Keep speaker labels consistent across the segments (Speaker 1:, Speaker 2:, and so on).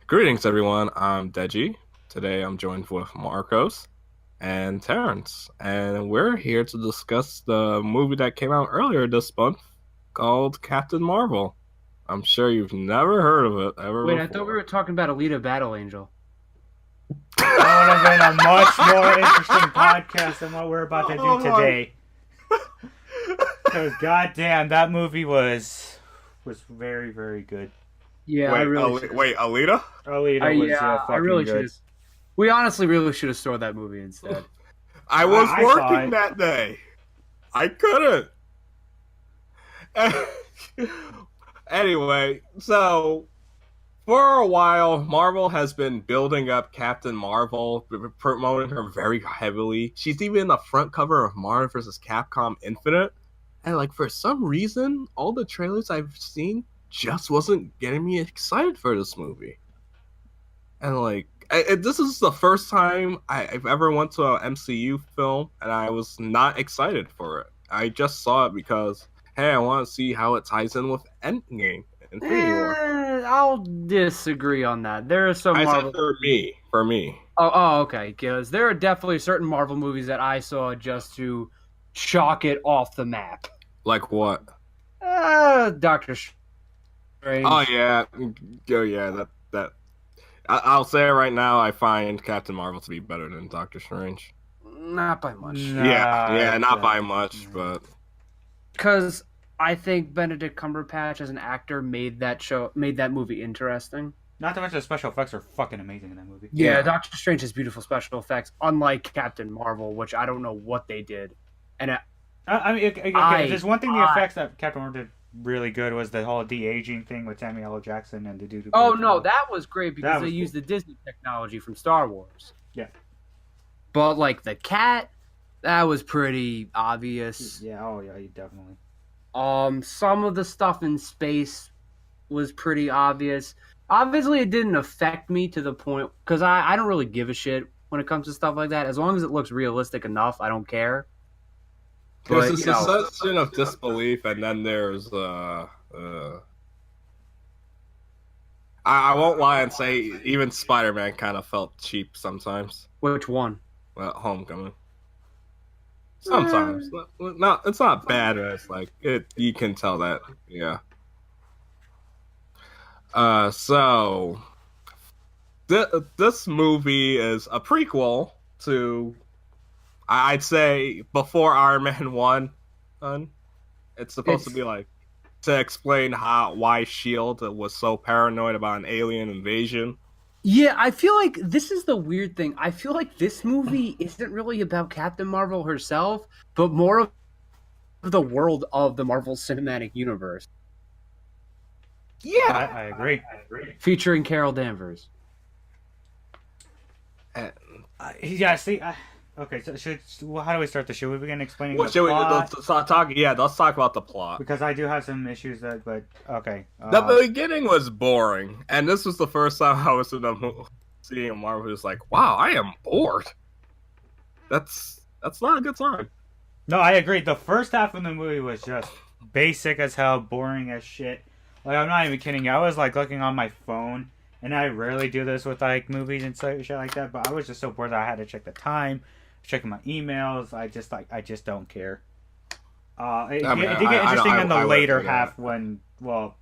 Speaker 1: Greetings, everyone. I'm Deji. Today I'm joined with Marcos and Terrence, and we're here to discuss the movie that came out earlier this month called Captain Marvel. I'm sure you've never heard of it ever
Speaker 2: Wait, I thought we
Speaker 1: before.
Speaker 2: were talking about Alita Battle Angel.
Speaker 3: That would have been a much more interesting podcast than what we're about to do
Speaker 1: Oh my-
Speaker 3: today. Because goddamn, that movie was very, very good.
Speaker 2: Yeah, I really should.
Speaker 1: wait, Alita?
Speaker 3: Alita was
Speaker 2: I
Speaker 3: fucking
Speaker 2: really should
Speaker 3: good.
Speaker 2: have. We honestly really should have stored that movie instead.
Speaker 1: I was
Speaker 3: I saw
Speaker 1: working
Speaker 3: it.
Speaker 1: that day. I couldn't. Anyway, so for a while, Marvel has been building up Captain Marvel, promoting her very heavily. She's even in the front cover of Marvel vs. Capcom Infinite. And like for some reason, all the trailers I've seen just wasn't getting me excited for this movie. And like this is the first time I've ever went to an MCU film and I was not excited for it. I just saw it because hey, I want to see how it ties in with Endgame, Infinity War.
Speaker 2: I'll disagree on that. There are some
Speaker 1: I
Speaker 2: Marvel.
Speaker 1: said for me.
Speaker 2: Okay. Because there are definitely certain Marvel movies that I saw just to chalk it off the map.
Speaker 1: Like what?
Speaker 2: Doctor Strange.
Speaker 1: Oh yeah, that. I'll say it right now. I find Captain Marvel to be better than Doctor Strange.
Speaker 2: Not by much.
Speaker 1: Yeah, not by much, but
Speaker 2: Because I think Benedict Cumberbatch as an actor made that movie interesting.
Speaker 3: Not to mention the special effects are fucking amazing in that movie.
Speaker 2: Yeah, Doctor Strange has beautiful special effects, unlike Captain Marvel, which I don't know what they did. And
Speaker 3: I mean, if there's one thing the effects that Captain Marvel did really good was the whole de-aging thing with Samuel L. Jackson and the dude who
Speaker 2: oh
Speaker 3: played
Speaker 2: no,
Speaker 3: Thor.
Speaker 2: that was great because
Speaker 3: That
Speaker 2: they
Speaker 3: was
Speaker 2: used
Speaker 3: cool.
Speaker 2: the Disney technology from Star Wars.
Speaker 3: Yeah.
Speaker 2: But like the cat, that was pretty obvious.
Speaker 3: Yeah, oh yeah, definitely.
Speaker 2: Some of the stuff in space was pretty obvious. Obviously, it didn't affect me to the point because I don't really give a shit when it comes to stuff like that. As long as it looks realistic enough, I don't care.
Speaker 1: there's
Speaker 2: But,
Speaker 1: a
Speaker 2: you know,
Speaker 1: suspension of disbelief, and then there's I won't lie and say even Spider-Man kind of felt cheap sometimes.
Speaker 2: which one?
Speaker 1: Well, Homecoming. Sometimes, not it's not bad. But it's like it. You can tell that, yeah. So this movie is a prequel to, I'd say, before Iron Man 1. It's supposed to be like to explain why Shield was so paranoid about an alien invasion.
Speaker 2: Yeah, I feel like this is the weird thing. I feel like this movie isn't really about Captain Marvel herself, but more of the world of the Marvel Cinematic Universe,
Speaker 1: Yeah.
Speaker 3: I agree.
Speaker 2: featuring Carol Danvers.
Speaker 3: Yeah, see, okay, so how do we start the show? We begin explaining the
Speaker 1: Should we,
Speaker 3: plot,
Speaker 1: let's talk? Yeah, let's talk about the plot.
Speaker 3: because I do have some issues but okay.
Speaker 1: The beginning was boring, and this was the first time I was seeing a Marvel who's like, "Wow, I am bored." That's not a good sign.
Speaker 3: No, I agree. The first half of the movie was just basic as hell, boring as shit. Like, I'm not even kidding you. I was like looking on my phone, and I rarely do this with like movies and shit like that. But I was just so bored that I had to check the time, checking my emails. I just don't care. It
Speaker 1: I mean,
Speaker 3: did get interesting in the
Speaker 1: I would
Speaker 3: later
Speaker 1: do that.
Speaker 3: half when well,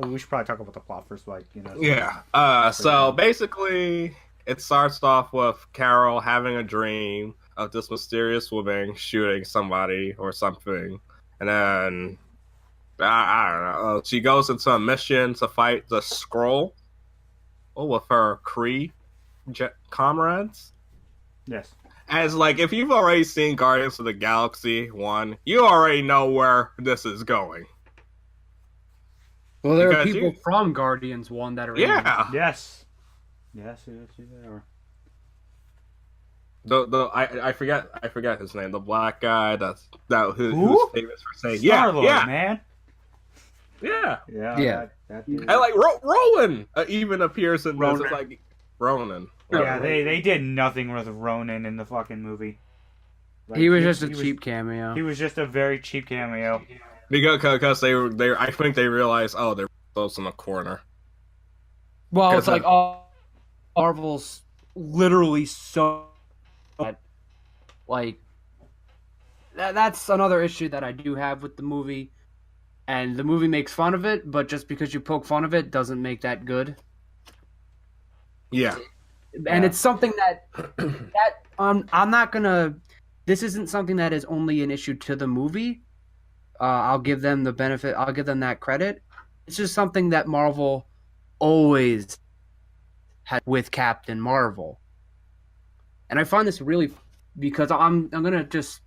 Speaker 3: we should probably talk about the plot first, like
Speaker 1: Yeah. So basically, it starts off with Carol having a dream of this mysterious woman shooting somebody or something, and then I don't know. She goes into a mission to fight the Skrull with her Kree comrades.
Speaker 3: Yes.
Speaker 1: As like, if you've already seen Guardians of the Galaxy 1, you already know where this is going.
Speaker 2: Well, there are
Speaker 1: Because
Speaker 2: people
Speaker 1: you-
Speaker 2: from Guardians 1 that are in it.
Speaker 1: Yeah.
Speaker 3: Yes. Yes. They are.
Speaker 1: I forget his name. The black guy who's
Speaker 3: Who?
Speaker 1: famous for saying
Speaker 3: Star-Lord,
Speaker 1: yeah,
Speaker 3: man.
Speaker 1: yeah.
Speaker 2: Yeah.
Speaker 3: That dude.
Speaker 1: And like Rowan even appears in this.
Speaker 2: Ronan.
Speaker 1: It's like Ronan.
Speaker 3: Yeah, they did nothing with Ronan in the fucking movie. Like,
Speaker 2: He was just a cheap cameo.
Speaker 3: He was just a very cheap cameo.
Speaker 1: Because they I think they realized, oh, they're close in the corner.
Speaker 2: Well, it's
Speaker 1: 'Cause,
Speaker 2: like all Marvel's literally so like that's another issue that I do have with the movie. And the movie makes fun of it, but just because you poke fun of it doesn't make that good.
Speaker 1: Yeah.
Speaker 2: And it's something that I'm not gonna. This isn't something that is only an issue to the movie. I'll give them the benefit. I'll give them that credit. It's just something that Marvel always had with Captain Marvel, and I find this really because I'm gonna just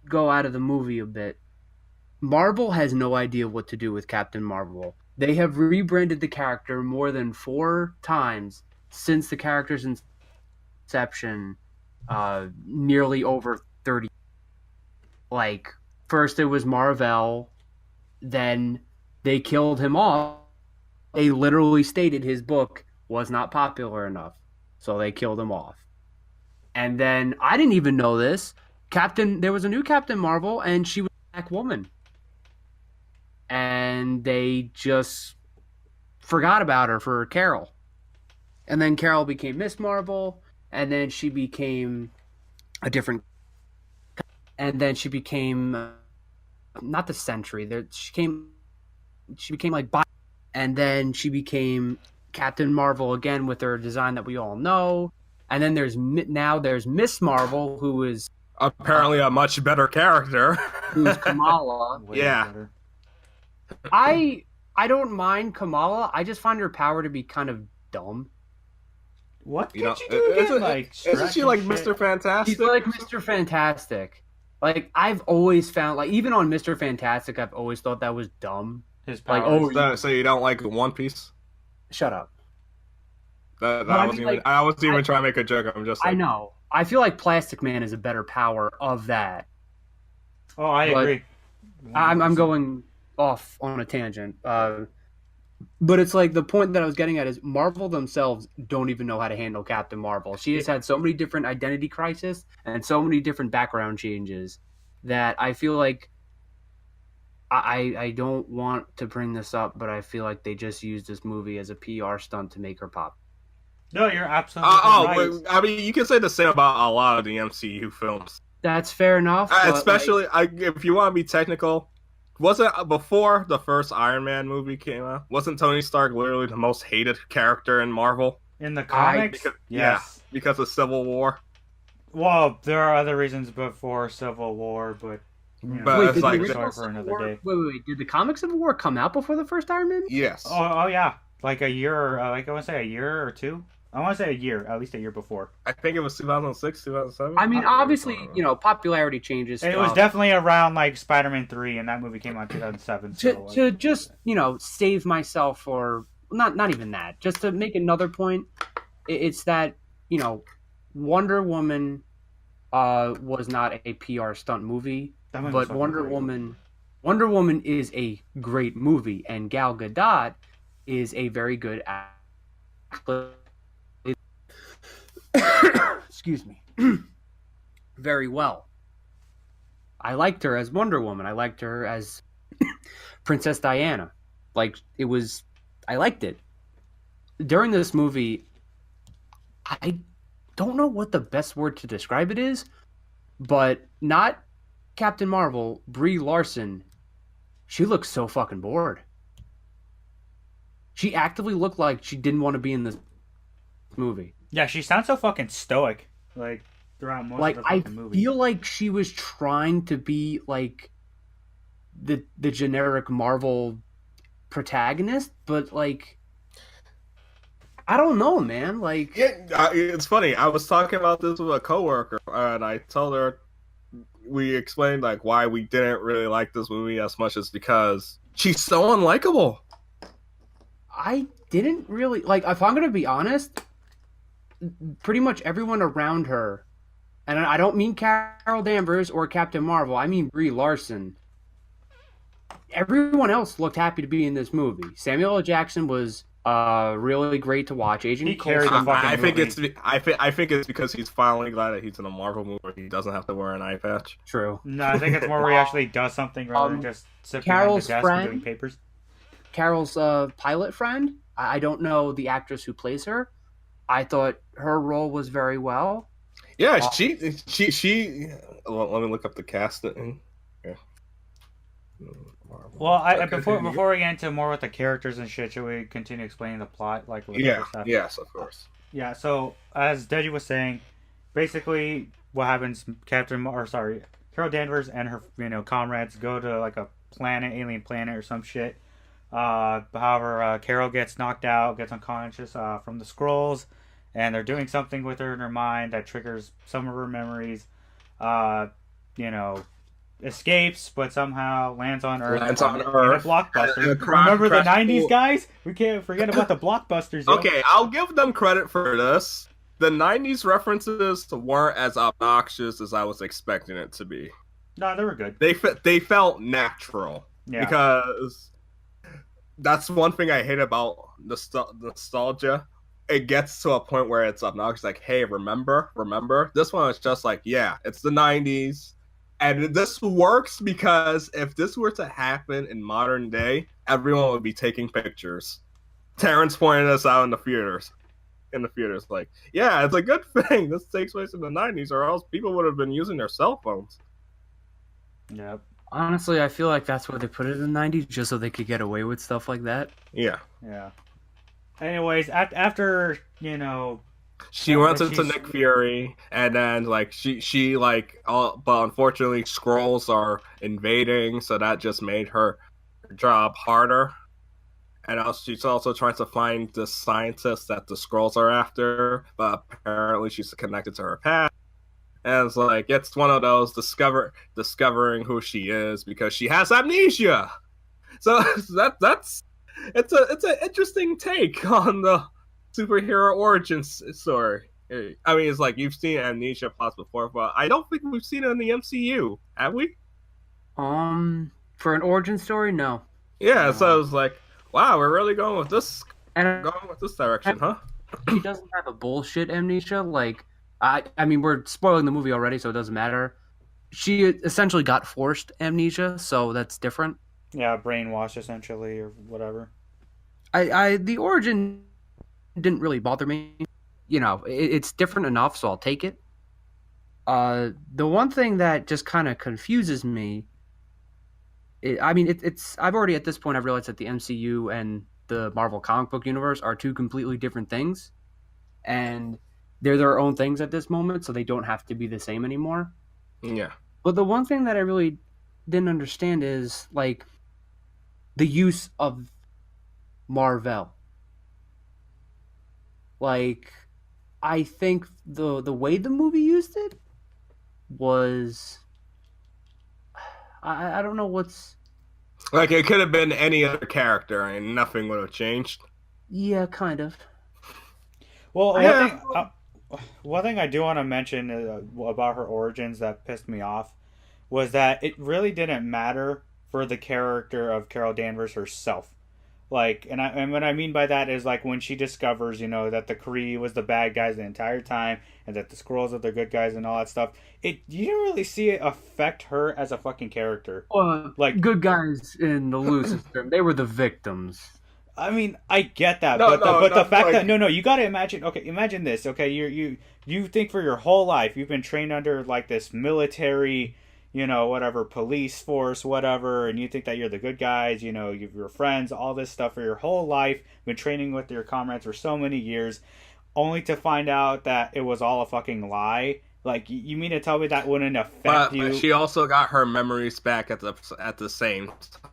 Speaker 2: go out of the movie a bit. Marvel has no idea what to do with Captain Marvel. They have rebranded the character more than 4 times since the character's inception, nearly over 30. Like, first it was Marvel, then they killed him off. They literally stated his book was not popular enough, so they killed him off. And then, I didn't even know this, there was a new Captain Marvel, and she was a black woman. And they just forgot about her for Carol. And then Carol became Miss Marvel, and then she became a different. And then she became not the Sentry. She became like, and then she became Captain Marvel again with her design that we all know. And then there's Miss Marvel, who is
Speaker 1: apparently a much better character.
Speaker 2: Who's Kamala.
Speaker 1: Yeah.
Speaker 3: Better.
Speaker 2: I don't mind Kamala. I just find her power to be kind of dumb.
Speaker 3: What
Speaker 1: You know,
Speaker 3: did you do again?
Speaker 1: isn't she like
Speaker 3: stretch and
Speaker 1: Mr. Fantastic?
Speaker 2: She's like Mr. Fantastic. Like, I've always found, like, even on Mr. Fantastic, I've always thought that was dumb.
Speaker 3: shit? His
Speaker 2: Like,
Speaker 3: powers.
Speaker 1: So you don't like One Piece?
Speaker 2: Shut up.
Speaker 1: That
Speaker 2: But I
Speaker 1: wasn't
Speaker 2: mean,
Speaker 1: even.
Speaker 2: like,
Speaker 1: I wasn't even
Speaker 2: I-
Speaker 1: trying to make a joke. I'm just.
Speaker 2: I
Speaker 1: Like,
Speaker 2: know. I feel like Plastic Man is a better power of that.
Speaker 3: Oh, I
Speaker 2: But
Speaker 3: agree.
Speaker 2: I'm going off on a tangent. But it's like the point that I was getting at is Marvel themselves don't even know how to handle Captain Marvel. She has had so many different identity crises and so many different background changes that I feel like I don't want to bring this up, but I feel like they just used this movie as a PR stunt to make her pop.
Speaker 3: No, you're absolutely right.
Speaker 1: wait, I mean, you can say the same about a lot of the MCU films.
Speaker 2: That's fair enough. but,
Speaker 1: Especially, if you want to be technical, wasn't before the first Iron Man movie came out? Wasn't Tony Stark literally the most hated character in Marvel?
Speaker 3: In the comics,
Speaker 1: Because,
Speaker 3: yes.
Speaker 1: because of Civil War.
Speaker 3: Well, there are other reasons before Civil War, but you know,
Speaker 1: But
Speaker 2: wait,
Speaker 1: it's
Speaker 2: did
Speaker 1: like-
Speaker 2: the
Speaker 3: story
Speaker 2: original
Speaker 3: for
Speaker 2: Civil
Speaker 3: another
Speaker 2: War,
Speaker 3: day.
Speaker 2: wait, did the comic Civil War come out before the first Iron Man?
Speaker 1: Yes.
Speaker 3: Oh yeah, like a year, like I want to say a year or two. I want to say a year, at least a year before.
Speaker 1: I think it was 2006, 2007.
Speaker 2: I mean, obviously, popularity changes.
Speaker 3: It was
Speaker 2: stuff.
Speaker 3: definitely around like Spider-Man 3, and that movie came out in 2007. So,
Speaker 2: to just save myself for not even that, just to make another point. It's that Wonder Woman was not a PR stunt movie,
Speaker 3: that movie was
Speaker 2: but
Speaker 3: fucking
Speaker 2: Wonder Woman is a great movie, and Gal Gadot is a very good actress. Excuse me. Very well. I liked her as Wonder Woman. I liked her as Princess Diana. I liked it. During this movie, I don't know what the best word to describe it is, but not Captain Marvel, Brie Larson. She looked so fucking bored. She actively looked like she didn't want to be in this movie.
Speaker 3: Yeah, she sounds so fucking stoic, like throughout most of the
Speaker 2: I
Speaker 3: fucking movie.
Speaker 2: feel like she was trying to be like the generic Marvel protagonist, but like I don't know, man. Like,
Speaker 1: Yeah, it's funny. I was talking about this with a coworker, and I told her we explained like why we didn't really like this movie as much as because she's so unlikable.
Speaker 2: I didn't really like. If I'm gonna be honest, pretty much everyone around her, and I don't mean Carol Danvers or Captain Marvel. I mean Brie Larson. Everyone else looked happy to be in this movie. Samuel L. Jackson was really great to watch. Agent
Speaker 3: He carried
Speaker 2: Coulson-
Speaker 3: the fucking
Speaker 1: I think
Speaker 3: movie.
Speaker 1: I think it's because he's finally glad that he's in a Marvel movie where he doesn't have to wear an eye patch.
Speaker 2: True.
Speaker 3: No, I think it's more where he actually does something rather than just sit behind the
Speaker 2: Carol's
Speaker 3: desk
Speaker 2: friend-
Speaker 3: and doing papers.
Speaker 2: Carol's pilot friend, I don't know the actress who plays her. I thought her role was very well.
Speaker 1: Yeah, she. Well, let me look up the casting. Yeah.
Speaker 3: Well,
Speaker 1: Okay,
Speaker 3: before we get into more with the characters and shit, should we continue explaining the plot, like with
Speaker 1: yeah,
Speaker 3: other stuff?
Speaker 1: yes, of course.
Speaker 3: Yeah. So as Deji was saying, basically what happens? Carol Danvers and her comrades go to like a planet, alien planet or some shit. However, Carol gets knocked out, gets unconscious from the scrolls, and they're doing something with her in her mind that triggers some of her memories. Escapes, but somehow lands on Earth.
Speaker 1: Lands on
Speaker 3: in a
Speaker 1: Earth.
Speaker 3: blockbuster.
Speaker 1: Crash-
Speaker 3: Remember the
Speaker 1: crash-
Speaker 3: 90s, guys? We can't forget about the blockbusters. Yo.
Speaker 1: Okay, I'll give them credit for this. The 90s references weren't as obnoxious as I was expecting it to be.
Speaker 3: No, they were good.
Speaker 1: They felt natural.
Speaker 3: Yeah.
Speaker 1: Because that's one thing I hate about nostalgia. It gets to a point where it's obnoxious, like, hey, remember? This one is just like, yeah, it's the 90s. And this works because if this were to happen in modern day, everyone would be taking pictures. Terrence pointed us out in the theaters. Like, yeah, it's a good thing this takes place in the 90s, or else people would have been using their cell phones.
Speaker 3: Yep.
Speaker 2: Honestly, I feel like that's why they put it in the 90s, just so they could get away with stuff like that.
Speaker 1: Yeah.
Speaker 3: Yeah. Anyways, after
Speaker 1: she
Speaker 3: Yeah,
Speaker 1: runs
Speaker 3: but
Speaker 1: into
Speaker 3: she's-
Speaker 1: Nick Fury, and then like she but unfortunately Skrulls are invading, so that just made her job harder. And she's also trying to find the scientist that the Skrulls are after, but apparently she's connected to her past. And it's like it's one of those discovering who she is because she has amnesia. So that's it's an interesting take on the superhero origin story. I mean, it's like you've seen amnesia plots before, but I don't think we've seen it in the MCU, have we?
Speaker 2: For an origin story, no.
Speaker 1: Yeah, so it's like, wow, we're really going with this
Speaker 2: And
Speaker 1: direction, huh?
Speaker 2: she doesn't have a bullshit amnesia. Like, I mean, we're spoiling the movie already, so it doesn't matter. She essentially got forced amnesia, so that's different.
Speaker 3: Yeah, brainwash essentially or whatever.
Speaker 2: The origin didn't really bother me. It's different enough, so I'll take it. The one thing that just kind of confuses me, it's I've already at this point I've realized that the MCU and the Marvel comic book universe are two completely different things, and they're their own things at this moment, so they don't have to be the same anymore.
Speaker 1: Yeah.
Speaker 2: But the one thing that I really didn't understand is like the use of Marvel. Like, I think the way the movie used it was I don't know what's
Speaker 1: Like it could have been any other character and nothing would have changed.
Speaker 2: yeah, kind of.
Speaker 3: Well,
Speaker 1: Yeah.
Speaker 3: one thing I do want to mention about her origins that pissed me off was that it really didn't matter for the character of Carol Danvers herself. Like, and what I mean by that is like when she discovers, that the Kree was the bad guys the entire time, and that the Skrulls are the good guys and all that stuff. You didn't really see it affect her as a fucking character. Like-
Speaker 2: Good guys in the loose term, they were the victims.
Speaker 3: I mean, I get that,
Speaker 1: No,
Speaker 3: but
Speaker 1: no,
Speaker 3: the
Speaker 1: not
Speaker 3: fact
Speaker 1: like-
Speaker 3: that you got to imagine. Okay, imagine this. Okay, you think for your whole life you've been trained under like this military, whatever police force, whatever, and you think that you're the good guys. You've your friends, all this stuff for your whole life. Been training with your comrades for so many years, only to find out that it was all a fucking lie. Like, you mean to tell me that wouldn't affect you?
Speaker 1: But she also got her memories back at the same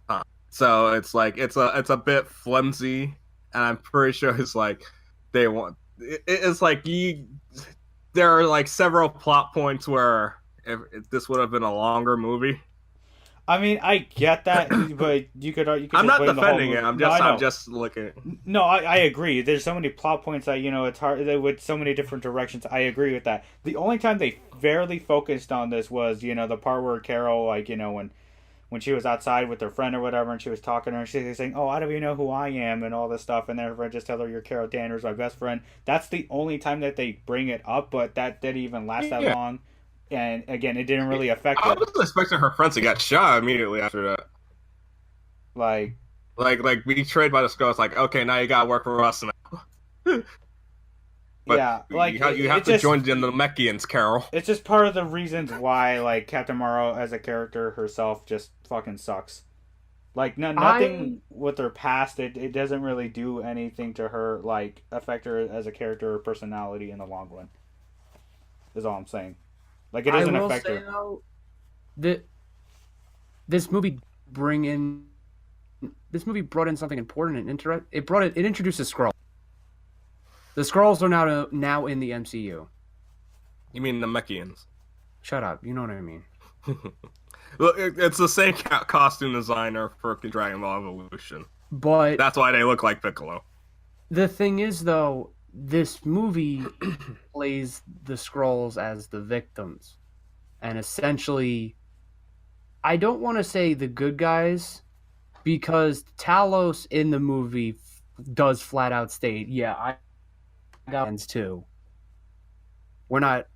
Speaker 1: time. So it's like it's a bit flimsy, and I'm pretty sure it's like they want. It's like there are like several plot points where if this would have been a longer movie.
Speaker 3: I mean, I get that, but you could.
Speaker 1: I'm not
Speaker 3: blame the whole
Speaker 1: defending it.
Speaker 3: movie.
Speaker 1: I'm just looking.
Speaker 3: No, I agree. There's so many plot points that it's hard with so many different directions. I agree with that. The only time they fairly focused on this was the part where Carol, like, when she was outside with her friend or whatever, and she was talking to her, and she was saying, "Oh, how do you know who I am?" and all this stuff, and then her friend just tell her, "You're Carol Danvers, my best friend." That's the only time that they bring it up, but that didn't even last that
Speaker 1: Yeah.
Speaker 3: long. And again, it didn't really affect
Speaker 1: I
Speaker 3: it.
Speaker 1: was expecting her friends to get shot immediately after that.
Speaker 3: Like,
Speaker 1: Like betrayed by the Skrulls. It's like, okay, now you gotta work for us now. But
Speaker 3: Yeah, like
Speaker 1: you have
Speaker 3: it
Speaker 1: to
Speaker 3: just
Speaker 1: join the Namekians, Carol.
Speaker 3: it's just part of the reasons why like Captain Marvel as a character herself just fucking sucks. Like nothing with her past, it doesn't really do anything to her like affect her as a character or personality in the long run. Is all I'm saying. Like it
Speaker 2: I
Speaker 3: doesn't
Speaker 2: will
Speaker 3: affect
Speaker 2: say
Speaker 3: her.
Speaker 2: though that this movie bring in this movie brought in something important and it introduced the Skrull. The Skrulls are now in the MCU.
Speaker 1: You mean Namekians?
Speaker 2: Shut up. You know what I mean.
Speaker 1: Well, it's the same costume designer for Dragon Ball Evolution.
Speaker 2: But
Speaker 1: That's why they look like Piccolo.
Speaker 2: the thing is, though, this movie plays the Skrulls as the victims. And essentially, I don't want to say the good guys, because Talos in the movie does flat out state, yeah, I got hands too. We're not...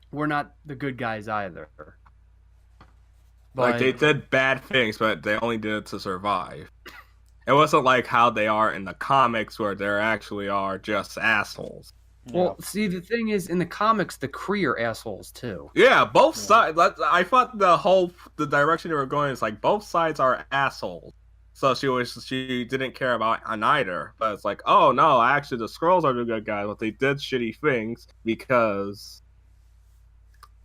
Speaker 2: We're not the good guys either.
Speaker 1: Like, they did bad things, but they only did it to survive. It wasn't like how they are in the comics, where they actually are just assholes.
Speaker 2: Well, see, the thing is, in the comics, the Kree are assholes too.
Speaker 1: Yeah, both sides. I thought the direction they were going is like both sides are assholes. So she didn't care about either. But it's like, oh no, actually the Skrulls are the good guys, but they did shitty things because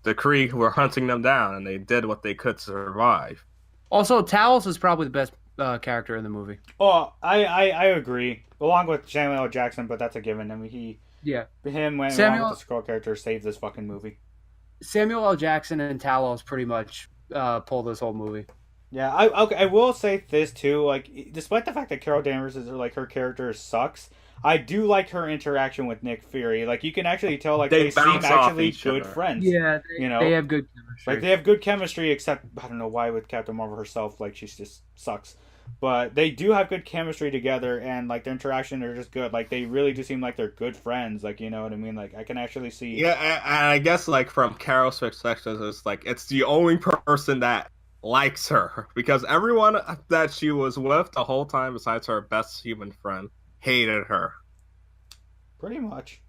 Speaker 1: the Kree were hunting them down, and they did what they could to survive.
Speaker 2: Also, Talos is probably the best character in the movie.
Speaker 3: Oh, I agree. Along with Samuel L. Jackson, but that's a given. I mean, him went along with the Skrull character saved this fucking movie.
Speaker 2: Samuel L. Jackson and Talos pretty much pulled this whole movie.
Speaker 3: Yeah, I will say this too. Like, despite the fact that Carol Danvers is like her character sucks, I do like her interaction with Nick Fury. Like, you can actually tell like they seem actually good friends.
Speaker 2: Yeah, they have good chemistry.
Speaker 3: Like, they have good chemistry, except I don't know why with Captain Marvel herself, like she just sucks. But they do have good chemistry together, and like their interaction are just good. Like, they really do seem like they're good friends. Like, you know what I mean? Like, I can actually see.
Speaker 1: Yeah, and I guess like from Carol's perspective, it's like it's the only person that likes her, because everyone that she was with the whole time, besides her best human friend, hated her.
Speaker 3: Pretty much.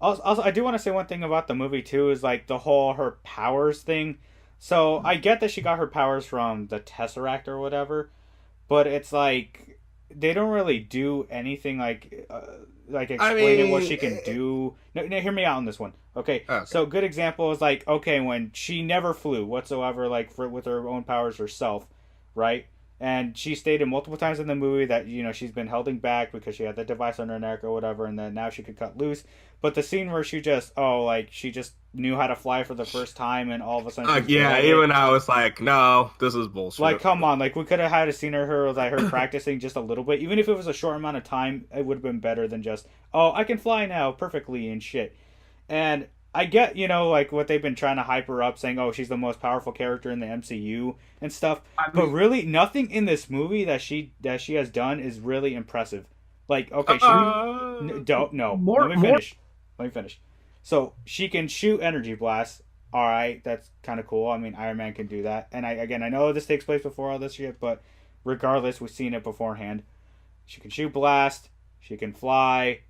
Speaker 3: Also, I do want to say one thing about the movie too, is like the whole her powers thing. So I get that she got her powers from the Tesseract or whatever, but it's like they don't really do anything like explaining what she can do. No, hear me out on this one. Okay. So good example is like, okay, when she never flew whatsoever, like with her own powers herself, right? And she stated multiple times in the movie that, you know, she's been holding back because she had the device on her neck or whatever, and then now she could cut loose. But the scene where she just knew how to fly for the first time, and all of a sudden,
Speaker 1: even I was like, no, this is bullshit.
Speaker 3: Like, come on, like we could have had a scene of her with like her practicing just a little bit, even if it was a short amount of time. It would have been better than just, oh, I can fly now perfectly and shit. And I get, you know, like what they've been trying to hype her up, saying, oh, she's the most powerful character in the MCU and stuff. But really, nothing in this movie that she has done is really impressive. Like, okay, let me finish. So she can shoot energy blasts. All right, that's kind of cool. I mean, Iron Man can do that. And I know this takes place before all this shit, but regardless, we've seen it beforehand. She can shoot blast. She can fly,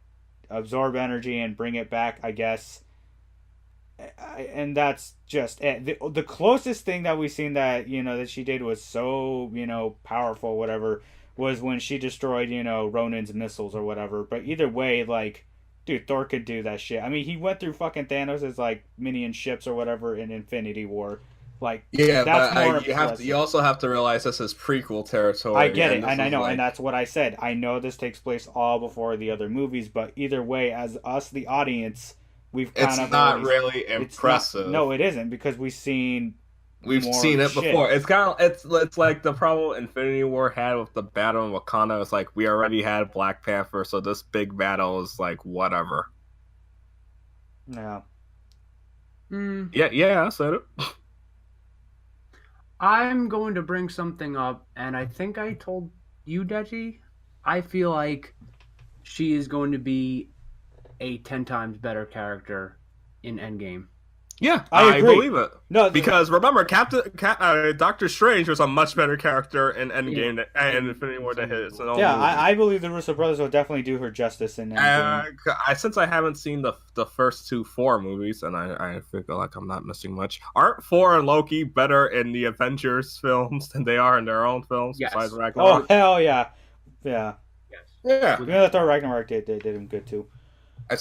Speaker 3: absorb energy, and bring it back, I guess. And that's just it. The closest thing that we've seen that, you know, that she did was so, you know, powerful, whatever, was when she destroyed, you know, Ronin's missiles or whatever. But either way, like, dude, Thor could do that shit. I mean, he went through fucking Thanos' like minion ships or whatever in Infinity War. Like,
Speaker 1: yeah, that's more impressive. You also have to realize this is prequel territory.
Speaker 3: I get it, and I know, like... and that's what I said. I know this takes place all before the other movies, but either way, as us, the audience, we've kind of
Speaker 1: not really impressive.
Speaker 3: No, it isn't, because we've seen
Speaker 1: it before. It's kind of it's like the problem Infinity War had with the battle in Wakanda. It's like we already had Black Panther, so this big battle is like whatever.
Speaker 3: Yeah.
Speaker 1: Yeah, I said it.
Speaker 2: I'm going to bring something up, and I think I told you, Deji. I feel like she is going to be a 10 times better character in Endgame.
Speaker 1: Yeah,
Speaker 3: I
Speaker 1: I
Speaker 3: agree.
Speaker 1: believe it.
Speaker 3: No,
Speaker 1: Because remember, Doctor Strange was a much better character in Endgame and Infinity War than his own movie.
Speaker 3: I believe the Russo brothers will definitely do her justice in Endgame.
Speaker 1: Since I haven't seen the first two Thor movies, and I feel like I'm not missing much, aren't Thor and Loki better in the Avengers films than they are in their own films?
Speaker 2: Yes.
Speaker 1: Besides
Speaker 3: Oh
Speaker 1: Ragnarok?
Speaker 3: hell yeah, yeah.
Speaker 1: Yeah.
Speaker 3: You know that Thor Ragnarok did him good too.
Speaker 1: It's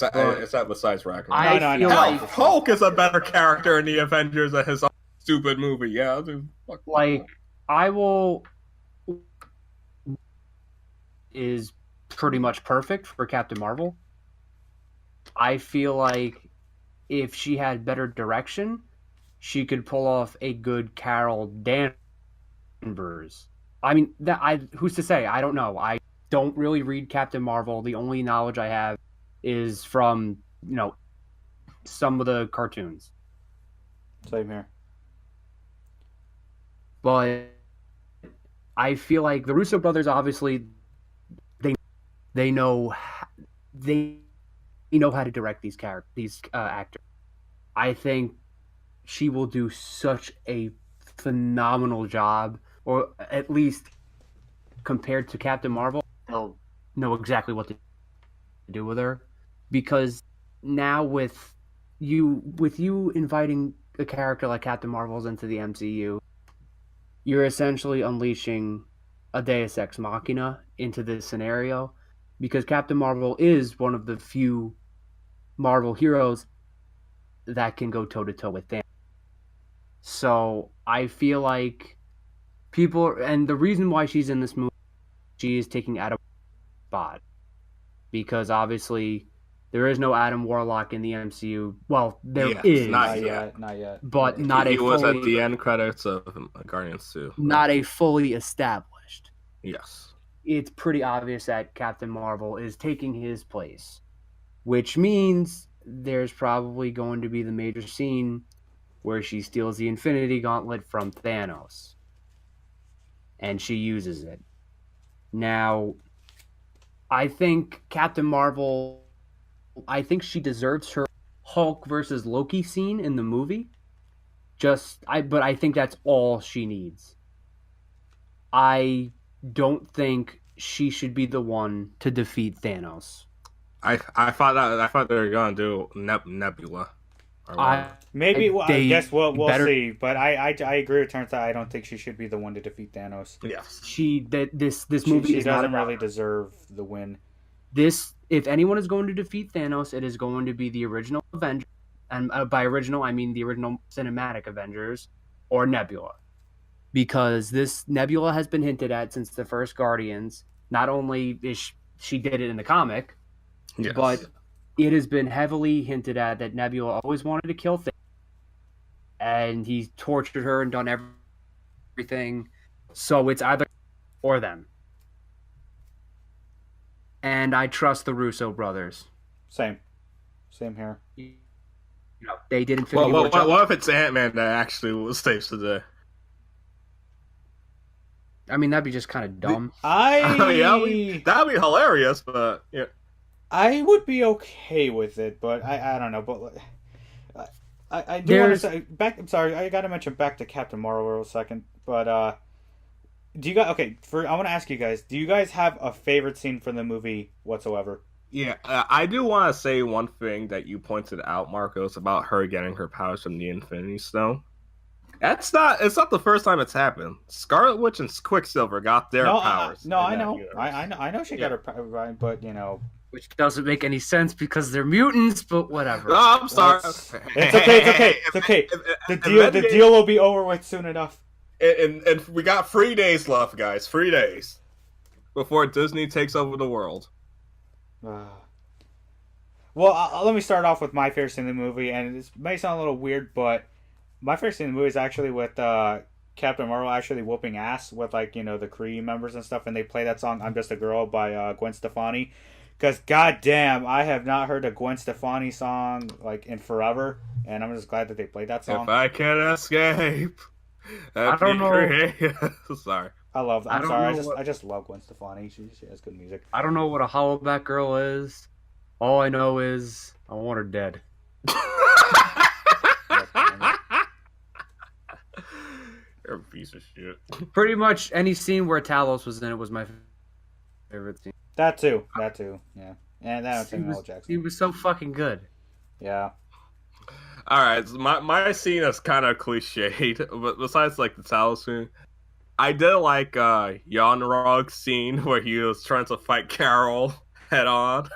Speaker 1: not besides Ragnarok.
Speaker 2: I
Speaker 3: No,
Speaker 2: feel
Speaker 3: no.
Speaker 2: like
Speaker 1: Hulk is a better character in the Avengers than his own stupid movie. Yeah, dude.
Speaker 2: like I will is pretty much perfect for Captain Marvel. I feel like if she had better direction, she could pull off a good Carol Danvers. I mean, who's to say? I don't know. I don't really read Captain Marvel. The only knowledge I have is from, some of the cartoons.
Speaker 3: Same here.
Speaker 2: But I feel like the Russo brothers, obviously, they know how to direct these actors. I think she will do such a phenomenal job, or at least compared to Captain Marvel, they'll know exactly what to do with her. Because now with you inviting a character like Captain Marvel into the MCU, you're essentially unleashing a Deus Ex Machina into this scenario, because Captain Marvel is one of the few Marvel heroes that can go toe-to-toe with Thanos. So I feel like and the reason why she's in this movie, she is taking Adam spot, because obviously there is no Adam Warlock in the MCU. Well, there is,
Speaker 3: Not yet.
Speaker 2: but not
Speaker 1: he
Speaker 2: a
Speaker 1: was
Speaker 2: fully,
Speaker 1: at the end credits of Guardians 2.
Speaker 2: not a fully established.
Speaker 1: Yes.
Speaker 2: It's pretty obvious that Captain Marvel is taking his place, which means there's probably going to be the major scene where she steals the Infinity Gauntlet from Thanos, and she uses it. Now, I think Captain Marvel, I think she deserves her Hulk versus Loki scene in the movie. But I think that's all she needs. I don't think she should be the one to defeat Thanos.
Speaker 1: I thought they were gonna do Nebula.
Speaker 3: Maybe I guess we'll
Speaker 2: better,
Speaker 3: see. But I agree with Terrence that I don't think she should be the one to defeat Thanos.
Speaker 1: Yes.
Speaker 2: This movie
Speaker 3: She
Speaker 2: is
Speaker 3: doesn't
Speaker 2: not
Speaker 3: really deserve the win.
Speaker 2: If anyone is going to defeat Thanos, it is going to be the original Avengers, and by original I mean the original cinematic Avengers, or Nebula, because this Nebula has been hinted at since the first Guardians. Not only is she did it in the comic,
Speaker 1: Yes.
Speaker 2: but it has been heavily hinted at that Nebula always wanted to kill Thanos, and he's tortured her and done everything. So it's either or them. And I trust the Russo brothers.
Speaker 3: Same here.
Speaker 2: They did Infinity War.
Speaker 1: What if it's Ant-Man that actually saves the day?
Speaker 2: I mean, that'd be just kind of dumb.
Speaker 1: That'd be hilarious, but yeah.
Speaker 3: I would be okay with it, but I don't know. But I do want to say back. I'm sorry, I got to mention back to Captain Marvel for a second. But do you guys? Okay, I want to ask you guys. Do you guys have a favorite scene from the movie whatsoever?
Speaker 1: Yeah, I do want to say one thing that you pointed out, Marcos, about her getting her powers from the Infinity Stone. It's not the first time it's happened. Scarlet Witch and Quicksilver got their powers.
Speaker 3: I know. I know she got her power, but
Speaker 2: which doesn't make any sense because they're mutants. But whatever.
Speaker 1: No, I'm sorry.
Speaker 3: It's okay. The deal will be over with soon enough.
Speaker 1: And we got 3 days left, guys. 3 days before Disney takes over the world.
Speaker 3: Well, let me start off with my favorite scene in the movie, and it may sound a little weird, but my favorite scene in the movie is actually with Captain Marvel actually whooping ass with the Kree members and stuff, and they play that song "I'm Just a Girl" by Gwen Stefani. Because goddamn, I have not heard a Gwen Stefani song in forever, and I'm just glad that they played that song.
Speaker 1: If I can escape,
Speaker 2: I don't know.
Speaker 1: Sorry.
Speaker 3: I just love Gwen Stefani. She has good music.
Speaker 2: I don't know what a Hollaback girl is. All I know is I want her dead.
Speaker 1: You're a piece of shit.
Speaker 2: Pretty much any scene where Talos was in it was my favorite scene.
Speaker 3: That too. Yeah. And that
Speaker 2: He
Speaker 3: Samuel
Speaker 2: was,
Speaker 3: Jackson.
Speaker 2: he was so fucking good.
Speaker 3: Yeah.
Speaker 1: All right, so my scene is kind of cliched, but besides like the Talos scene, I did like Yon-Rog's scene where he was trying to fight Carol head on.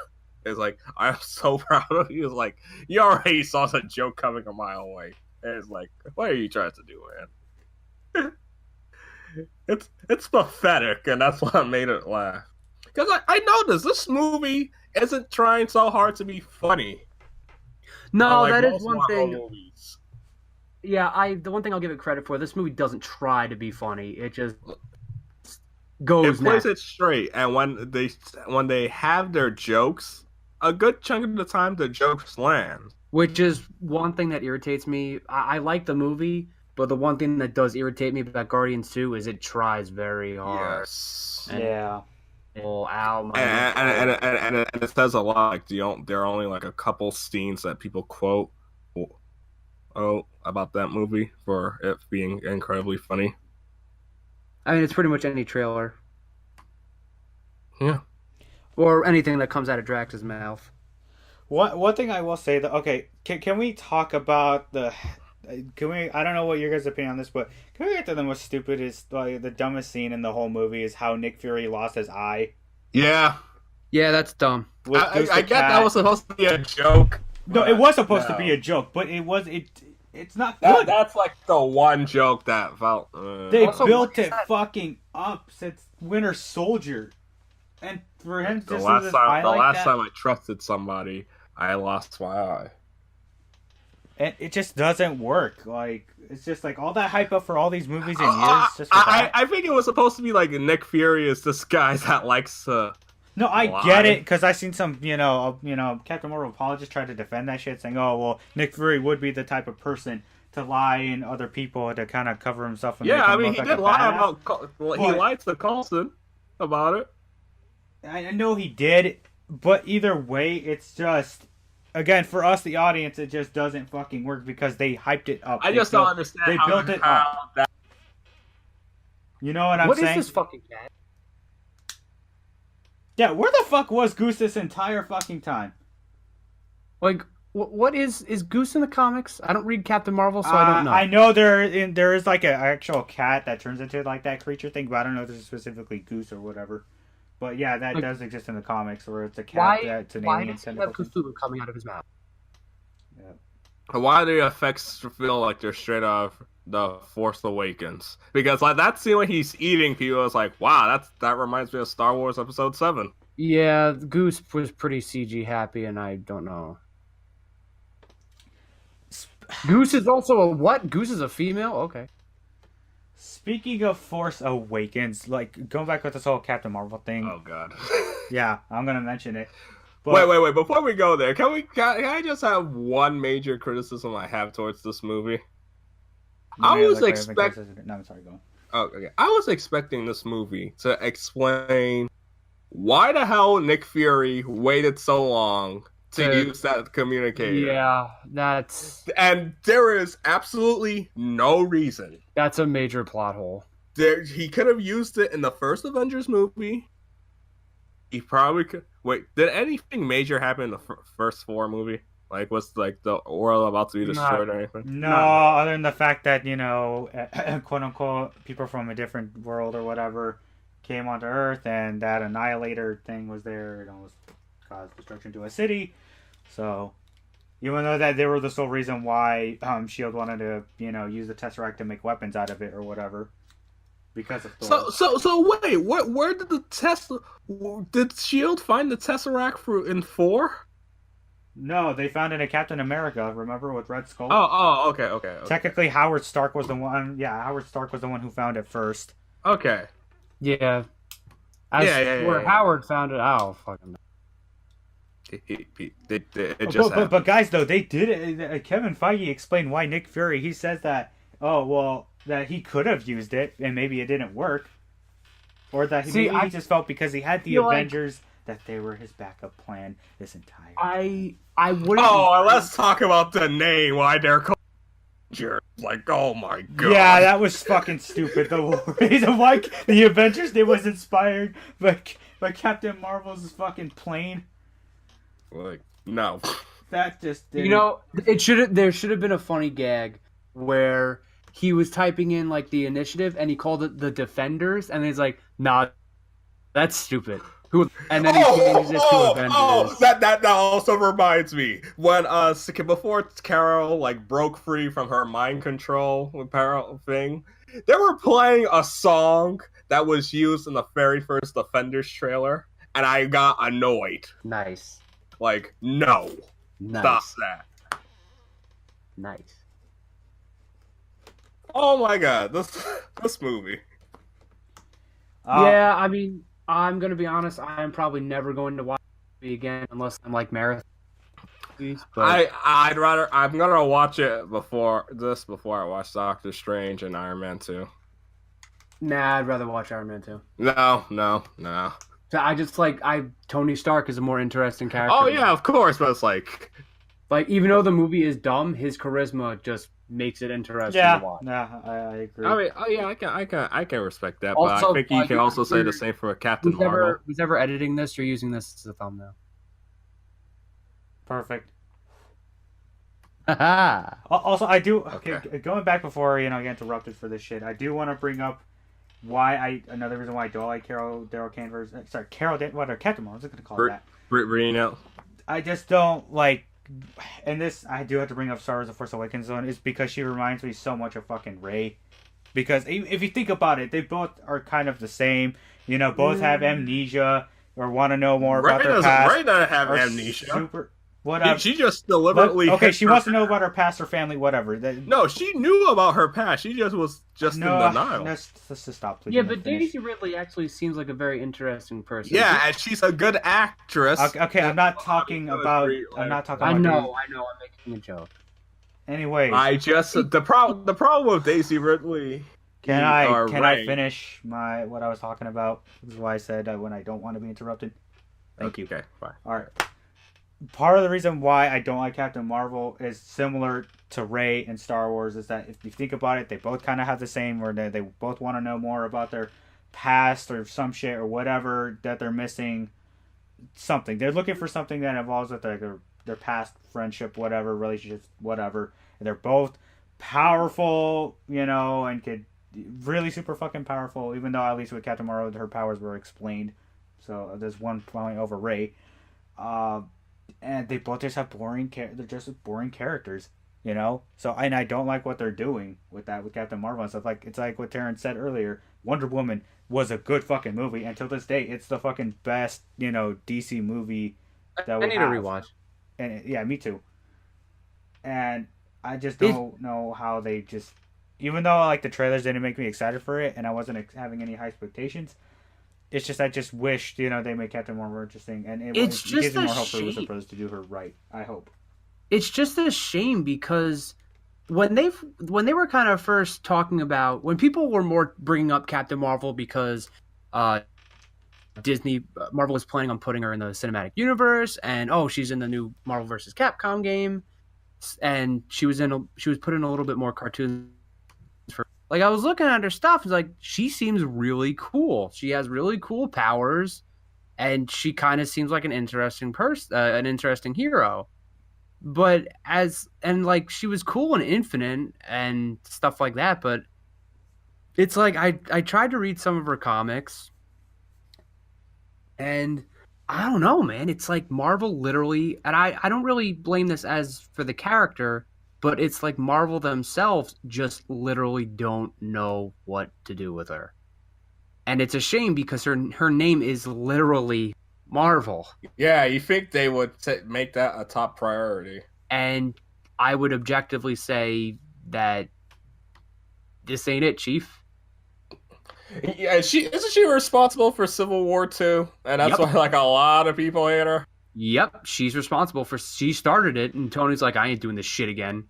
Speaker 1: It's like, I'm so proud of you. He was like, you already saw the joke coming a mile away. And it's like, what are you trying to do, man? It's pathetic, and that's what made it laugh. Because I noticed this movie isn't trying so hard to be funny.
Speaker 2: No,
Speaker 1: Unlike
Speaker 2: that is
Speaker 1: most
Speaker 2: one
Speaker 1: Marvel
Speaker 2: thing.
Speaker 1: movies.
Speaker 2: Yeah, the one thing I'll give it credit for, this movie doesn't try to be funny. It just goes
Speaker 1: It plays
Speaker 2: now.
Speaker 1: it straight, and when they have their jokes, a good chunk of the time the jokes land.
Speaker 2: Which is one thing that irritates me. I like the movie, but the one thing that does irritate me about Guardians 2 is it tries very hard.
Speaker 1: Yes.
Speaker 2: And-
Speaker 3: Yeah.
Speaker 2: Oh, ow, my
Speaker 1: And it says a lot. Like there are only like a couple scenes that people quote about that movie for it being incredibly funny.
Speaker 2: I mean, it's pretty much any trailer.
Speaker 1: Yeah.
Speaker 2: Or anything that comes out of Drax's mouth.
Speaker 3: One thing I will say that okay, can we talk about the? Can we? I don't know what your guys' opinion on this, but can we get to the most stupidest, like the dumbest scene in the whole movie is how Nick Fury lost his eye.
Speaker 1: Yeah.
Speaker 2: Yeah, that's dumb.
Speaker 3: With Goose
Speaker 1: I
Speaker 3: the
Speaker 1: get that
Speaker 3: cat.
Speaker 1: was supposed to be a joke.
Speaker 3: No,
Speaker 1: but
Speaker 3: it was supposed to
Speaker 1: no.
Speaker 3: be a joke, but it's not good.
Speaker 1: That's like the one joke that felt.
Speaker 3: They
Speaker 2: Also,
Speaker 3: built
Speaker 2: what is
Speaker 3: it
Speaker 2: that?
Speaker 3: fucking up since Winter Soldier, and for him to
Speaker 1: the
Speaker 3: just
Speaker 1: last
Speaker 3: lose his
Speaker 1: time,
Speaker 3: eye
Speaker 1: the
Speaker 3: like
Speaker 1: last
Speaker 3: that,
Speaker 1: time I trusted somebody, I lost my eye.
Speaker 3: and it just doesn't work. Like it's just like all that hype up for all these movies and years. Just for that.
Speaker 1: I think it was supposed to be like Nick Fury is this guy that likes to.
Speaker 3: No, I
Speaker 1: Why?
Speaker 3: get it because I seen some, Captain Marvel apologists try to defend that shit, saying, "Oh, well, Nick Fury would be the type of person to lie in other people to kind of cover himself." And
Speaker 1: Yeah,
Speaker 3: make him
Speaker 1: I mean,
Speaker 3: look
Speaker 1: he
Speaker 3: like
Speaker 1: did
Speaker 3: a
Speaker 1: lie
Speaker 3: badass."
Speaker 1: about. He
Speaker 3: But-
Speaker 1: lied to Coulson about it.
Speaker 3: I know he did, but either way, it's just again for us, the audience, it just doesn't fucking work because they hyped it up.
Speaker 1: I
Speaker 3: They
Speaker 1: just don't
Speaker 3: built-
Speaker 1: understand.
Speaker 3: they
Speaker 1: how
Speaker 3: built it up.
Speaker 1: that.
Speaker 3: You know what I'm
Speaker 2: What is
Speaker 3: saying?
Speaker 2: this fucking cat?
Speaker 3: Yeah, where the fuck was Goose this entire fucking time?
Speaker 2: Like, what is Goose in the comics? I don't read Captain Marvel, so I don't know.
Speaker 3: I know there is like an actual cat that turns into like that creature thing, but I don't know if this is specifically Goose or whatever. But yeah, that
Speaker 2: Like-
Speaker 3: does exist in the comics, where it's a cat that's an
Speaker 2: why
Speaker 3: alien
Speaker 2: does he have
Speaker 3: tentacle thing.
Speaker 2: Cthulhu coming out of his mouth?
Speaker 1: Why do the effects feel like they're straight off the Force Awakens? Because like that scene when he's eating people, is like, wow, that reminds me of Star Wars Episode 7.
Speaker 2: Yeah, Goose was pretty CG happy, and I don't know. Goose is also a what? Goose is a female? Okay.
Speaker 3: Speaking of Force Awakens, like going back with this whole Captain Marvel thing,
Speaker 1: Oh god.
Speaker 3: yeah, I'm gonna mention it. But
Speaker 1: Wait! Before we go there, can I just have one major criticism I have towards this movie? I was
Speaker 3: No, I'm sorry, go on.
Speaker 1: Oh, okay. I was expecting this movie to explain why the hell Nick Fury waited so long to
Speaker 2: To-
Speaker 1: use that communicator.
Speaker 2: Yeah, that's
Speaker 1: And there is absolutely no reason.
Speaker 2: a major plot hole.
Speaker 1: He could have used it in the first Avengers movie. He probably could. Wait, did anything major happen in the first 4 movie? Like, was like the world about to be destroyed or anything?
Speaker 3: No, other than the fact that, quote unquote, people from a different world or whatever came onto Earth and that Annihilator thing was there and almost caused destruction to a city. So, even though that they were the sole reason why S.H.I.E.L.D. wanted to, use the Tesseract to make weapons out of it or whatever. Because of Thor.
Speaker 1: So wait, where did did S.H.I.E.L.D. find the Tesseract in 4?
Speaker 3: No, they found it in Captain America, remember, with Red Skull?
Speaker 1: Okay.
Speaker 3: Technically, Howard Stark was the one. Yeah, Howard Stark was the one who found it first.
Speaker 1: Okay.
Speaker 2: Yeah.
Speaker 1: Yeah.
Speaker 2: Howard found it. Oh, fucking.
Speaker 1: It just
Speaker 3: But guys, though, they did it. Kevin Feige explained why Nick Fury. He says that that he could have used it and maybe it didn't work, or that he just felt because he had the
Speaker 2: feel like-
Speaker 3: Avengers that they were his backup plan this entire.
Speaker 2: I wouldn't.
Speaker 1: Oh, let's talk about the name. Why they're called Like, oh my god.
Speaker 3: Yeah, that was fucking stupid. The reason why the Avengers Day was inspired by Captain Marvel's fucking plane.
Speaker 1: Like, no.
Speaker 3: That just didn't...
Speaker 2: You know, there should have been a funny gag where he was typing in like the initiative and he called it the Defenders, and he's like, "Nah, that's stupid." And then he changes it to Avengers.
Speaker 1: That also reminds me when before Carol like broke free from her mind control thing, they were playing a song that was used in the very first Defenders trailer, and I got annoyed.
Speaker 2: Nice.
Speaker 1: Like, no, stop that.
Speaker 2: Nice.
Speaker 1: Oh my god, this movie.
Speaker 2: Yeah, I mean, I'm gonna be honest. I'm probably never going to watch it again unless I'm like marathon. But
Speaker 1: I'm gonna watch it before I watch Doctor Strange and Iron Man 2.
Speaker 2: Nah, I'd rather watch Iron Man 2.
Speaker 1: No.
Speaker 2: So I just Tony Stark is a more interesting character.
Speaker 1: Oh yeah, of course, but it's like
Speaker 2: even though the movie is dumb, his charisma just makes it interesting to watch.
Speaker 3: Yeah, I agree.
Speaker 1: I mean, I can respect that, but I think you can also say the same for Captain Marvel.
Speaker 2: Who's ever editing this or using this as a thumbnail?
Speaker 3: Perfect.
Speaker 2: Haha.
Speaker 3: Also, I do.
Speaker 1: Okay.
Speaker 3: Going back before I get interrupted for this shit, I do want to bring up another reason why I don't like Daryl Danvers. Sorry, Captain Marvel. I was going to call it that.
Speaker 1: Reno.
Speaker 3: I just don't like. And this, I do have to bring up Star Wars: The Force Awakens on, is because she reminds me so much of fucking Rey. Because if you think about it, they both are kind of the same. Both have amnesia or want to know more about their past.
Speaker 1: Rey doesn't have amnesia. She just
Speaker 3: deliberately. Okay, she wants to know about her past, her family, whatever.
Speaker 1: No, she knew about her past. She just was in denial.
Speaker 3: Let's just stop. Please.
Speaker 2: Yeah, but Daisy Ridley actually seems like a very interesting person.
Speaker 1: Yeah, and she's a good actress.
Speaker 3: Okay, I'm not talking about.
Speaker 2: I know. I'm making a joke.
Speaker 3: Anyway,
Speaker 1: the problem with Daisy Ridley.
Speaker 3: Can I finish what I was talking about? This is why I said when I don't want to be interrupted. Thank you.
Speaker 1: Okay, fine.
Speaker 3: All right. Part of the reason why I don't like Captain Marvel is similar to Rey in Star Wars, is that if you think about it, they both kind of have the same, where they both want to know more about their past or some shit or whatever that they're missing. Something. They're looking for something that involves with their past friendship, whatever, relationships, whatever. And they're both powerful, and could really super fucking powerful, even though at least with Captain Marvel, her powers were explained. So there's one point over Rey. And they both just have they're just boring characters, So, and I don't like what they're doing with Captain Marvel and stuff. It's like what Terrence said earlier. Wonder Woman was a good fucking movie. Until this day, it's the fucking best, DC movie that we have.
Speaker 2: I need to rewatch.
Speaker 3: And yeah, me too. And I just don't know how they just, even though the trailers didn't make me excited for it, and I wasn't having any high expectations. It's just I just wished they make Captain Marvel more interesting, and it gives me more hope for Russo Brothers to do her right. I hope.
Speaker 2: It's just a shame because when they were kind of first talking about, when people were more bringing up Captain Marvel because Marvel was planning on putting her in the cinematic universe, and she's in the new Marvel vs. Capcom game, and she was put in a little bit more cartoons. I was looking at her stuff, and she seems really cool. She has really cool powers, and she kind of seems like an interesting person, an interesting hero. But she was cool in Infinite and stuff like that, but it's I tried to read some of her comics, and I don't know, man. It's Marvel literally, and I don't really blame this as for the character, but it's Marvel themselves just literally don't know what to do with her. And it's a shame because her name is literally Marvel.
Speaker 1: Yeah, you think they would make that a top priority.
Speaker 2: And I would objectively say that this ain't it, Chief.
Speaker 1: Yeah, isn't she responsible for Civil War 2? And that's why a lot of people hate her. Yep,
Speaker 2: she's responsible she started it, and Tony's I ain't doing this shit again.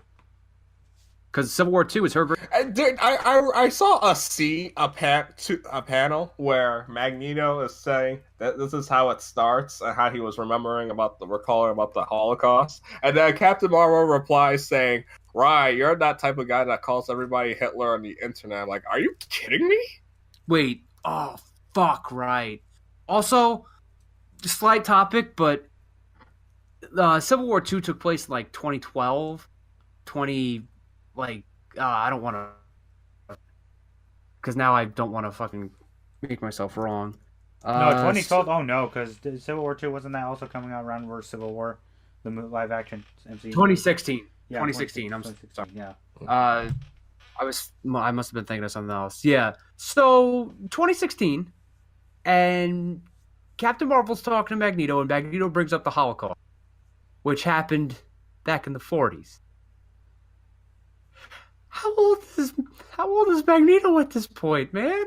Speaker 2: because Civil War 2 is her.
Speaker 1: Dude, I saw a panel where Magneto is saying that this is how it starts and how he was recalling about the Holocaust, and then Captain Marvel replies saying, "Right, you're that type of guy that calls everybody Hitler on the internet." I'm like, are you kidding me?
Speaker 2: Wait, oh fuck, right. Also, slight topic, but Civil War 2 took place in like 2012, I don't want to, because now I don't want to fucking make myself wrong.
Speaker 3: No, 2012. Oh no, because Civil War 2 wasn't that also coming out around where Civil War, the live action MCU?
Speaker 2: 2016.
Speaker 3: Yeah,
Speaker 2: 2016. I'm
Speaker 3: 2016,
Speaker 2: sorry.
Speaker 3: Yeah.
Speaker 2: I must have been thinking of something else. Yeah. So 2016, and Captain Marvel's talking to Magneto, and Magneto brings up the Holocaust, which happened back in the 40s. How old is Magneto at this point, man?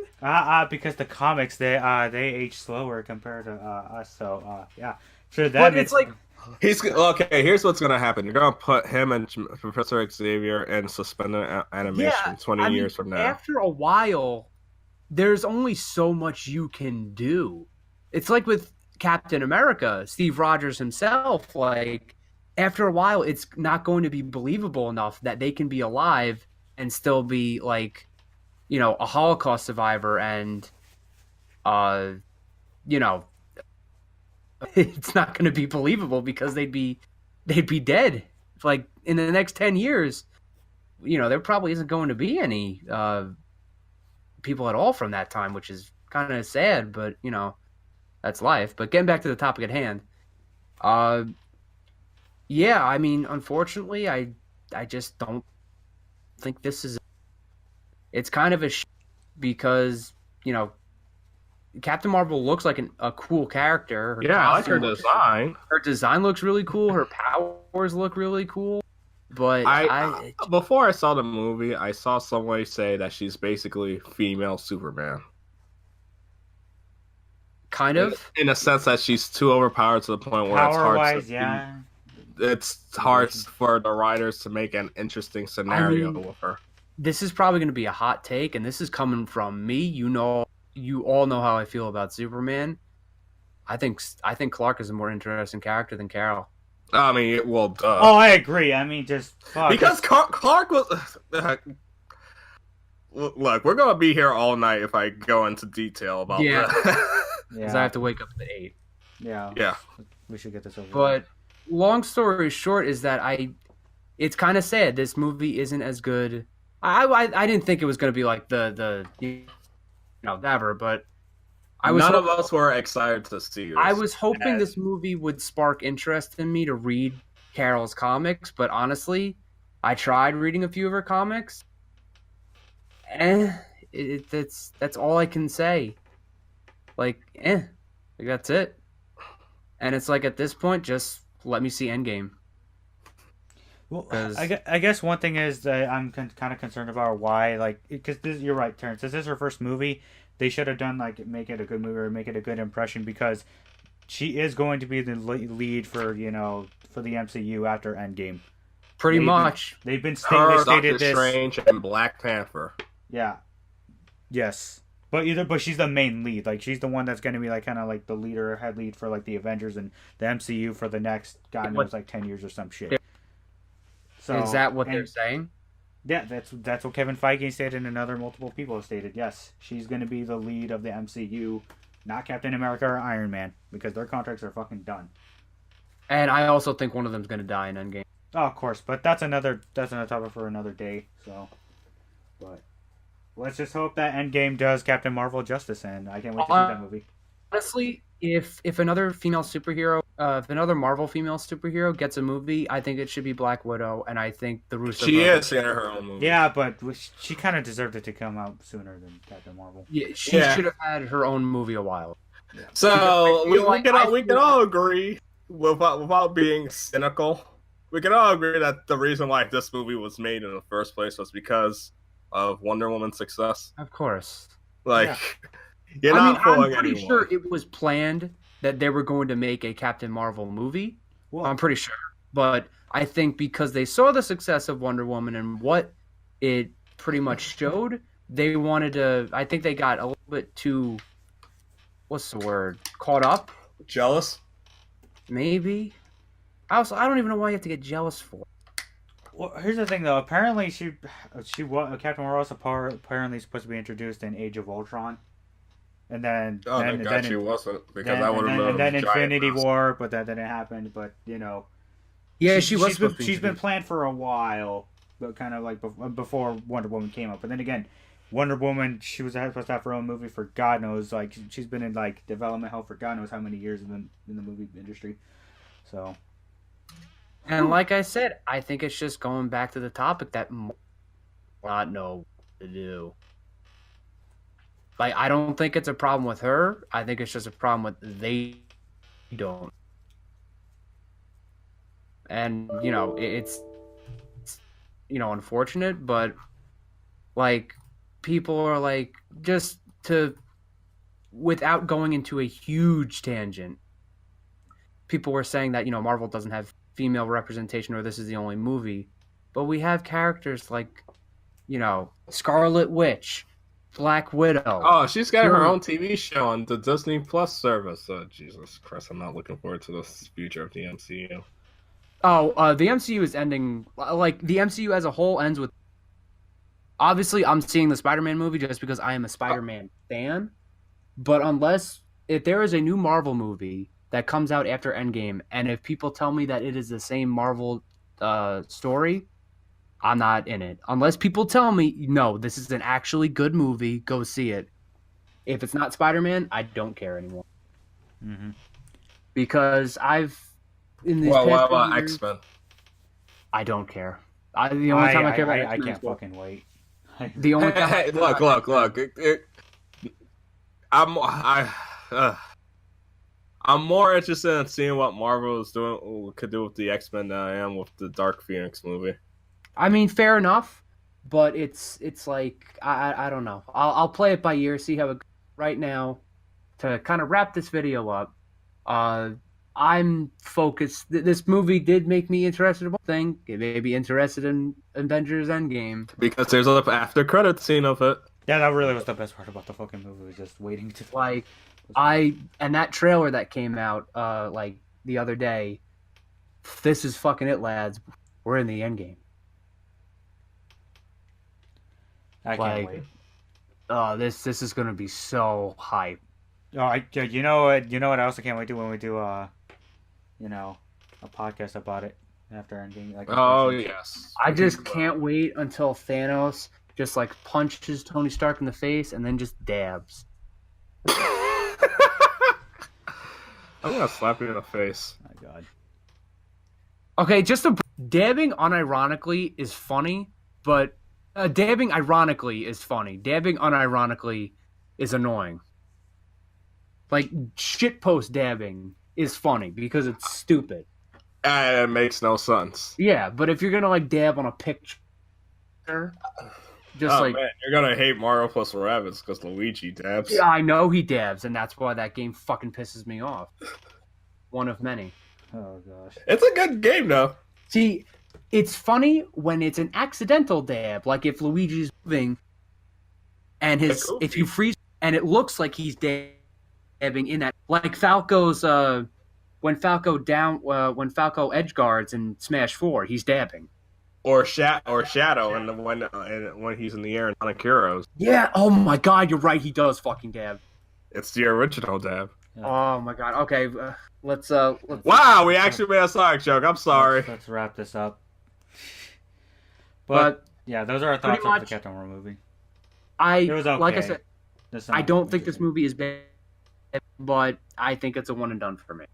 Speaker 3: Because the comics they age slower compared to us. So yeah, sure
Speaker 2: But it's like
Speaker 1: He's okay. Here's what's gonna happen. You're gonna put him and Professor Xavier in suspended animation 20 years from now.
Speaker 2: After a while, there's only so much you can do. It's like with Captain America, Steve Rogers himself. Like after a while, it's not going to be believable enough that they can be alive and still be like, a Holocaust survivor, and it's not going to be believable because they'd be dead. Like in the next 10 years, there probably isn't going to be any people at all from that time, which is kind of sad, but that's life. But getting back to the topic at hand, yeah, I mean, unfortunately, I just don't think this is. It's kind of because Captain Marvel looks like a cool character.
Speaker 1: I like her design.
Speaker 2: Her design looks really cool. Her powers look really cool. But
Speaker 1: before I saw the movie, I saw somebody say that she's basically female Superman.
Speaker 2: Kind of,
Speaker 1: in a sense that she's too overpowered to the point where it's hard for the writers to make an interesting scenario with her.
Speaker 2: This is probably going to be a hot take, and this is coming from me. You all know how I feel about Superman. I think Clark is a more interesting character than Carol.
Speaker 1: I mean, well, duh.
Speaker 3: Oh, I agree. I mean, just
Speaker 1: because Clark was. Look, we're gonna be here all night if I go into detail about that.
Speaker 2: Because I have to wake up at 8.
Speaker 3: Yeah. We should get this over.
Speaker 2: But long story short is that it's kind of sad. This movie isn't as good. I didn't think it was going to be like the ever, but
Speaker 1: none of us were excited to see this.
Speaker 2: I was hoping this movie would spark interest in me to read Carol's comics, but honestly, I tried reading a few of her comics, and that's all I can say. Like that's it. And it's like at this point, just let me see Endgame.
Speaker 3: Well, I guess one thing is that I'm kind of concerned about why, because you're right, Terrence. This is her first movie. They should have done make it a good movie or make it a good impression, because she is going to be the lead for for the MCU after Endgame.
Speaker 2: Pretty much.
Speaker 3: They've been
Speaker 1: stated
Speaker 3: Doctor
Speaker 1: this. Strange and Black Panther.
Speaker 3: Yeah. Yes. But she's the main lead. Like, she's the one that's going to be kind of the leader, head lead for the Avengers and the MCU for the next, God knows, 10 years or some shit. So,
Speaker 2: is that what they're saying?
Speaker 3: Yeah, that's what Kevin Feige stated, and other multiple people have stated. Yes, she's going to be the lead of the MCU, not Captain America or Iron Man, because their contracts are fucking done.
Speaker 2: And I also think one of them's going to die in Endgame.
Speaker 3: Oh, of course, but that's another topic for another day. So, but let's just hope that Endgame does Captain Marvel justice, and I can't wait to see that movie.
Speaker 2: Honestly, if another female superhero, if another Marvel female superhero gets a movie, I think it should be Black Widow, and I think the Russo brothers.
Speaker 1: She is in her own movie.
Speaker 3: Yeah, but she kind of deserved it to come out sooner than Captain Marvel.
Speaker 2: Yeah, she should have had her own movie a while.
Speaker 1: Yeah. So we can all agree, without being cynical, we can all agree that the reason why this movie was made in the first place was because of Wonder Woman's success.
Speaker 2: Of course.
Speaker 1: You're not fooling
Speaker 2: I'm pretty
Speaker 1: anyone.
Speaker 2: sure it was planned that they were going to make a Captain Marvel movie. Well, I'm pretty sure. But I think because they saw the success of Wonder Woman and what it pretty much showed. They wanted to. I think they got a little bit too. What's the word? Caught up,
Speaker 1: Jealous?
Speaker 2: maybe. I don't even know why you have to get jealous for.
Speaker 3: Well, here's the thing, though. Apparently, Captain Marvel was apparently supposed to be introduced in Age of Ultron, and then
Speaker 1: Oh, thank God she wasn't, because I would have
Speaker 3: and then
Speaker 1: loved
Speaker 3: Infinity
Speaker 1: Giant
Speaker 3: War, but that didn't happen. But you know,
Speaker 2: Yeah, she was.
Speaker 3: she's been planned for a while, but kind of like before Wonder Woman came up. But then again, Wonder Woman, she was supposed to have her own movie for God knows, like she's been in like development hell for God knows how many years in the movie industry. So.
Speaker 2: And like I said, I think it's just going back to the topic that not know what to do. Like, I don't think it's a problem with her. I think it's just a problem with they don't. And, you know, it's unfortunate, but, like, people are, like, just to, without going into a huge tangent, people were saying that, Marvel doesn't have female representation or this is the only movie. But we have characters like, Scarlet Witch, Black Widow.
Speaker 1: Oh, she's got her own TV show on the Disney Plus service. Jesus Christ, I'm not looking forward to the future of the MCU.
Speaker 2: Oh, the MCU is ending. Like, the MCU as a whole ends with. Obviously, I'm seeing the Spider-Man movie just because I am a Spider-Man fan. But if there is a new Marvel movie that comes out after Endgame, and if people tell me that it is the same Marvel story, I'm not in it. Unless people tell me, no, this is an actually good movie, go see it. If it's not Spider-Man, I don't care anymore.
Speaker 3: Mm-hmm.
Speaker 2: Because in these
Speaker 1: What
Speaker 2: past
Speaker 1: about
Speaker 2: years,
Speaker 1: X-Men?
Speaker 2: I don't care. The only time I care about
Speaker 3: I
Speaker 2: X-Men
Speaker 3: can't
Speaker 2: is
Speaker 3: fucking wait.
Speaker 2: the only time
Speaker 1: Hey, look. I'm more interested in seeing what Marvel could do with the X-Men than I am with the Dark Phoenix movie.
Speaker 2: I mean, fair enough, but it's like I don't know. I'll play it by ear, see how it goes. Right now, to kind of wrap this video up, I'm focused. This movie did make me interested in one thing. It made me interested in Avengers Endgame.
Speaker 1: Because there's an after credit scene of it.
Speaker 3: Yeah, that really was the best part about the fucking movie. Was just waiting to
Speaker 2: Like, and that trailer that came out like the other day. This is fucking it, lads. We're in the Endgame.
Speaker 3: I can't wait.
Speaker 2: Oh, this is gonna be so hype.
Speaker 3: Oh, you know what? I also can't wait to when we do a podcast about it after Endgame. Like,
Speaker 1: Oh yes.
Speaker 2: I just can't wait until Thanos just like punches Tony Stark in the face and then just dabs.
Speaker 1: I'm gonna slap you in the face.
Speaker 3: Oh my God.
Speaker 2: Okay, dabbing unironically is funny, but dabbing ironically is funny. Dabbing unironically is annoying. Like, shitpost dabbing is funny because it's stupid.
Speaker 1: It makes no sense.
Speaker 2: Yeah, but if you're gonna like dab on a picture, just
Speaker 1: Man, you're gonna hate Mario plus Rabbids because Luigi dabs.
Speaker 2: yeah, I know he dabs, and that's why that game fucking pisses me off. One of many.
Speaker 3: Oh gosh.
Speaker 1: It's a good game though.
Speaker 2: See, it's funny when it's an accidental dab, like if Luigi's moving, and if you freeze, and it looks like he's dabbing in that, like Falco's when Falco edge guards in Smash 4, he's dabbing.
Speaker 1: Or Shadow, and when he's in the air in Sonic Heroes.
Speaker 2: Yeah. Oh my God, you're right. He does fucking dab.
Speaker 1: It's the original dab.
Speaker 3: Yeah.
Speaker 2: Oh my God. Okay, let's.
Speaker 1: Wow, we actually made a Sonic joke. I'm sorry.
Speaker 3: Let's wrap this up. But yeah, those are our thoughts on the Captain Marvel movie. It was okay.
Speaker 2: Like I said, I don't think this movie is bad, but I think it's a one and done for me.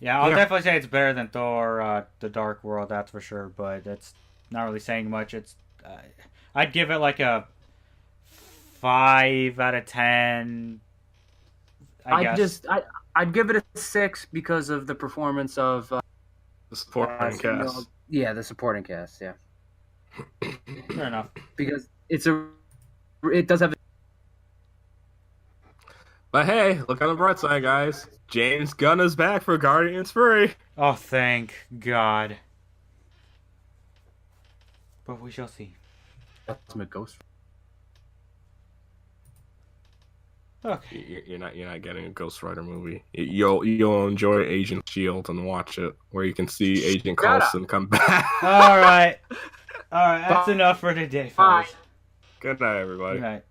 Speaker 3: Yeah, I'll definitely say it's better than Thor: The Dark World, that's for sure. But it's not really saying much. It's I'd give it like a 5 out of 10. I guess.
Speaker 2: I'd give it a 6 because of the performance of
Speaker 1: The supporting cast.
Speaker 2: Yeah, the supporting cast. Yeah,
Speaker 3: Fair enough.
Speaker 2: because it does have.
Speaker 1: But hey, look on the bright side, guys. James Gunn is back for Guardians 3.
Speaker 3: Oh, thank God. But we shall see.
Speaker 2: Ultimate Ghost.
Speaker 3: Okay.
Speaker 1: You're not getting a Ghost Rider movie. You'll enjoy Agent Shield and watch it, where you can see Agent
Speaker 2: Shut up.
Speaker 1: Coulson come back.
Speaker 3: All right. That's enough for today, fellas.
Speaker 1: Good night, everybody.
Speaker 3: Good night.